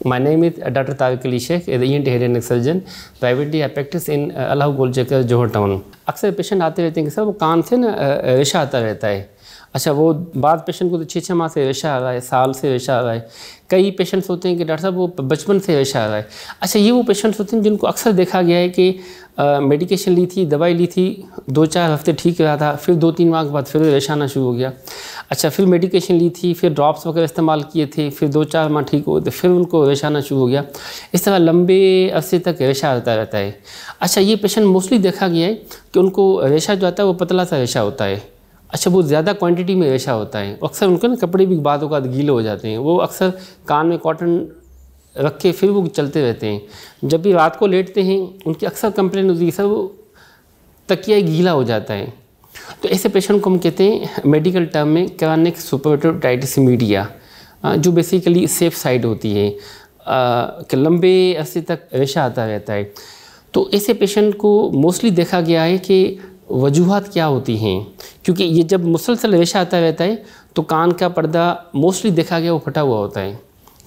My name is Dr. Tariq Ali Sheikh, the ENT head and neck surgeon. Privately, I practice in Allahu Golchakar, Johor town. अक्सर patient आते रहते हैं कि sir वो कान से ना रेशा आता रहता है। अच्छा, वो बाद पेशेंट को तो 6-6 माह से रेशा आ रहा है, साल से रेशा आ रहा है। कई पेशेंट्स होते हैं कि डॉक्टर साहब वो बचपन से रेशा आ रहा है। अच्छा, ये वो पेशेंट्स होते हैं जिनको अक्सर देखा गया है कि मेडिकेशन ली थी, दवाई ली थी, 2-4 हफ्ते ठीक रहा था, फिर 2-3 माह के बाद फिर रेशा आना शुरू हो गया। अच्छा, फिर मेडिकेशन ली थी, फिर ड्रॉप्स वगैरह इस्तेमाल किए थे, फिर 2-4 माह ठीक हो तो फिर उनको रेशा आना शुरू हो गया। इस तरह लंबे अरसे तक रेशा आता रहता है। अच्छा, ये पेशेंट मोस्टली देखा गया है कि उनको रेशा जो आता है वो पतला सा रेशा होता है। अच्छा, वो ज़्यादा क्वांटिटी में रेशा होता है। अक्सर उनको ना कपड़े भी बातों का गीले हो जाते हैं। वो अक्सर कान में कॉटन रख के फिर वो चलते रहते हैं। जब भी रात को लेटते हैं उनकी अक्सर कंप्लेन होती है सर वो तकिया गीला हो जाता है। तो ऐसे पेशेंट को हम कहते हैं मेडिकल टर्म में क्रॉनिक सुपरएटिव ओटाइटिस मीडिया, जो बेसिकली सेफ साइड होती है कि लंबे अरसे तक रेशा आता रहता है। तो ऐसे पेशेंट को मोस्टली देखा गया है कि वजूहात क्या होती हैं, क्योंकि ये जब मुसलसल रेशा आता रहता है तो कान का पर्दा मोस्टली देखा गया वो फटा हुआ होता है।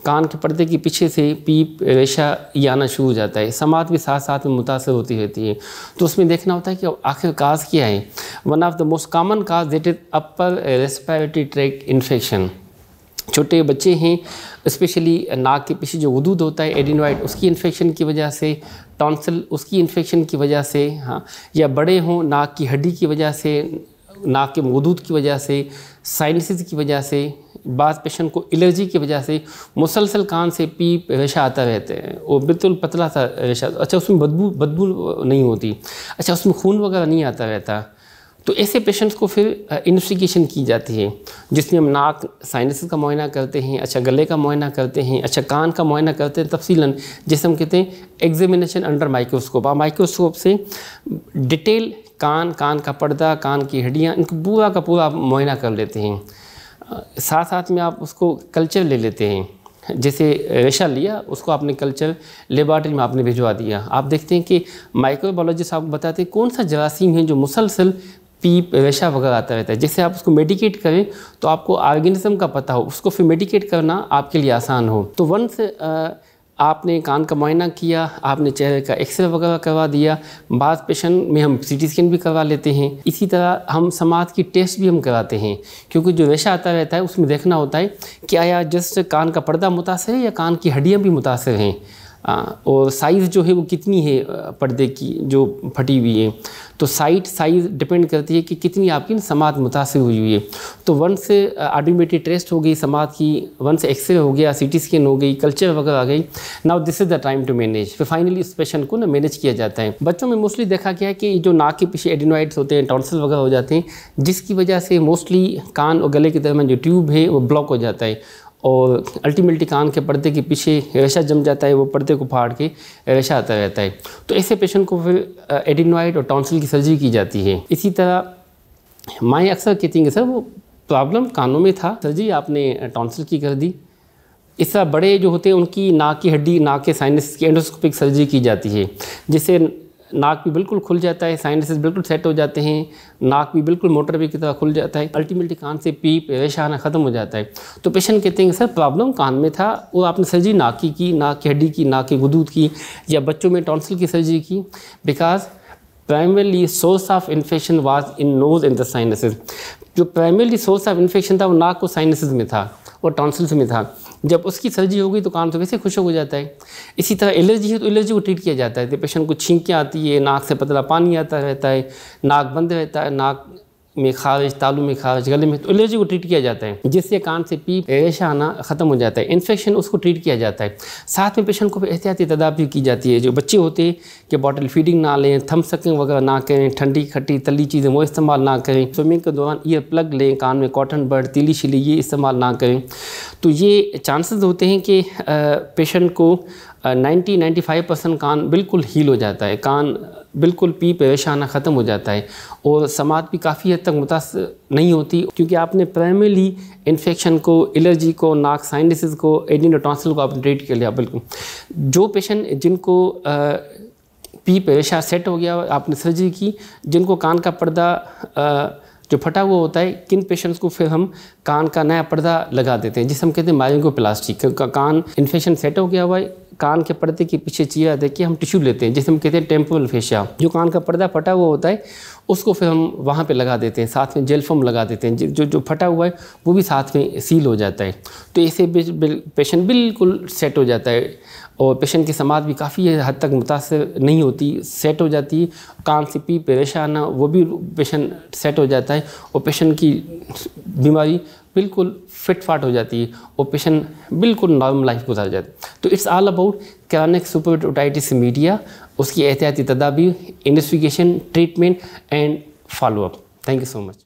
कान के पर्दे के पीछे से पीप रेशा ये आना शुरू हो जाता है। समात भी साथ साथ में मुतासर होती रहती है। तो उसमें देखना होता है कि आखिर काज क्या है। One of the most common cause that is upper respiratory tract infection. छोटे बच्चे हैं, स्पेशली नाक के पीछे जो वदूद होता है एडिनोइड, उसकी इन्फेक्शन की वजह से, टॉन्सिल उसकी इन्फेक्शन की वजह से, हाँ, या बड़े हों नाक की हड्डी की वजह से, नाक के वदूद की वजह से, साइनसिस की वजह से, बाज़ पेशेंट को एलर्जी की वजह से मुसलसल कान से पीप रेशा आता रहते हैं। वो बिल्कुल पतला सा रेशा। अच्छा, उसमें बदबू नहीं होती। अच्छा, उसमें खून वगैरह नहीं आता रहता। तो ऐसे पेशेंट्स को फिर इन्वेस्टिगेशन की जाती है, जिसमें हम नाक साइनसिस का मुआयना करते हैं। अच्छा, गले का मुआयना करते हैं। अच्छा, कान का मुआयना करते हैं तफसीलन, जिसे हम कहते हैं एग्जामिनेशन अंडर माइक्रोस्कोप। आप माइक्रोस्कोप से डिटेल कान का पर्दा, कान की हड्डियाँ, इनको पूरा का पूरा मुआयना कर लेते हैं। साथ साथ में आप उसको कल्चर ले लेते हैं। जैसे रेशा लिया, उसको आपने कल्चर लेबॉरेटरी में आपने भिजवा दिया। आप देखते हैं कि माइक्रोबायोलॉजिस्ट आपको बताते हैं कौन सा जरासीम है जो मुसलसल पीप रेशा वगैरह आता रहता है। जैसे आप उसको मेडिकेट करें तो आपको ऑर्गेनिज्म का पता हो, उसको फिर मेडिकेट करना आपके लिए आसान हो। तो वंस आपने कान का मुआयना किया, आपने चेहरे का एक्सरे वगैरह करवा दिया, बाज़ पेशेंट में हम सीटी स्कैन भी करवा लेते हैं। इसी तरह हम समात की टेस्ट भी हम कराते हैं, क्योंकि जो रेशा आता रहता है उसमें देखना होता है कि आया जस्ट कान का पर्दा मुतासर है या कान की हड्डियाँ भी मुतासर हैं, और साइज़ जो है वो कितनी है पर्दे की जो फटी हुई है। तो साइज़ डिपेंड करती है कि कितनी आपकी समात मुतासर हुई है। तो वन से ऑडोमेट्री टेस्ट हो गई समात की, वन से एक्सरे हो गया, सीटी स्कैन हो गई, कल्चर वगैरह आ गई। Now this is the time to manage. फिर फाइनली इस पेशेंट को ना मैनेज किया जाता है। बच्चों में मोस्टली देखा गया है कि जो नाक के पीछे एडिनोइड्स होते हैं, टॉन्सिल वगैरह हो जाते हैं, जिसकी वजह से मोस्टली कान और गले के दरमियान जो ट्यूब है वो ब्लॉक हो जाता है, और अल्टीमेटली कान के पर्दे के पीछे रेशा जम जाता है, वो पर्दे को फाड़ के रेशा आता रहता है। तो ऐसे पेशेंट को फिर एडिनोइड और टॉन्सिल की सर्जरी की जाती है। इसी तरह माएँ अक्सर कहती हैं कि सर वो प्रॉब्लम कानों में था, सर्जरी आपने टॉन्सिल की कर दी। इस तरह बड़े जो होते हैं उनकी नाक की हड्डी, नाक के साइनस की एंडोस्कोपिक सर्जरी की जाती है, जिससे नाक भी बिल्कुल खुल जाता है, साइनसेस बिल्कुल सेट हो जाते हैं, नाक भी बिल्कुल मोटर वे की तरह खुल जाता है, अल्टीमेटली कान से पीप रेशा आना ख़त्म हो जाता है। तो पेशेंट कहते हैं सर प्रॉब्लम कान में था, वो आपने सर्जरी नाक की, नाक की हड्डी की, नाक के वदूद की, या बच्चों में टॉन्सिल की सर्जरी की, because primarily source of infection was in knows and the sinuses. जो प्राइमरली सोर्स ऑफ इन्फेक्शन था वो नाक को साइनसेस में था और टॉन्सिल्स में था। जब उसकी सर्जरी हो गई तो कान तो वैसे खुशक हो जाता है। इसी तरह एलर्जी है तो एलर्जी को ट्रीट किया जाता है। तो पेशेंट को छींकें आती है, नाक से पतला पानी आता रहता है, नाक बंद रहता है, नाक में खारिज, तालू में खारिज, गले में, तो एलर्जी को ट्रीट किया जाता है, जिससे कान से पीप रेशा आना ख़त्म हो जाता है। इन्फेक्शन उसको ट्रीट किया जाता है। साथ में पेशेंट को एहतियाती तदाबीर की जाती है। जो बच्चे होते हैं कि बॉटल फीडिंग ना लें, थम सकिंग वगैरह ना करें, ठंडी खट्टी तली चीज़ें वो इस्तेमाल ना करें, स्विमिंग के दौरान ईयर प्लग लें, कान में कॉटन बड, तीली शिली ये इस्तेमाल ना करें। तो ये चांसेस होते हैं कि पेशेंट को 90-95% कान बिल्कुल हील हो जाता है, कान बिल्कुल पीप रेशा आना ख़त्म हो जाता है, और समात भी काफ़ी हद तक मुतासर नहीं होती, क्योंकि आपने प्राइमरली इन्फेक्शन को, एलर्जी को, नाक साइनसिस को, एडिनोटॉन्सिल को आपने ट्रीट कर लिया। बिल्कुल जो पेशेंट जिनको पीप रेशा सेट हो गया, आपने सर्जरी की, जिनको कान का पर्दा जो जो फटा हुआ होता है, किन पेशेंट्स को फिर हम कान का नया पर्दा लगा देते हैं, जिसे हम कहते हैं मायोंगोप्लास्टी। कान इन्फेक्शन सेट हो गया हुआ है, कान के पर्दे के पीछे चीरा दे के हम टिश्यू लेते हैं, जिसे हम कहते हैं टेम्पोरल फेशिया। जो कान का पर्दा फटा हुआ होता है उसको फिर हम वहाँ पे लगा देते हैं, साथ में जेल फोम लगा देते हैं, जो फटा हुआ है वो भी साथ में सील हो जाता है। तो इससे पेशेंट बिल्कुल सेट हो जाता है और पेशेंट की समाज भी काफ़ी हद तक मुतासर नहीं होती, सेट हो जाती है। कान से पी परेशान वो भी पेशेंट सेट हो जाता है और पेशेंट की बीमारी बिल्कुल फिट फाट हो जाती है और पेशेंट बिल्कुल नॉर्मल लाइफ गुजार जाता है। तो it's all about chronic superactive otitis media, उसकी एहतियाती तदाबीर, investigation, treatment and followup. Thank you so much.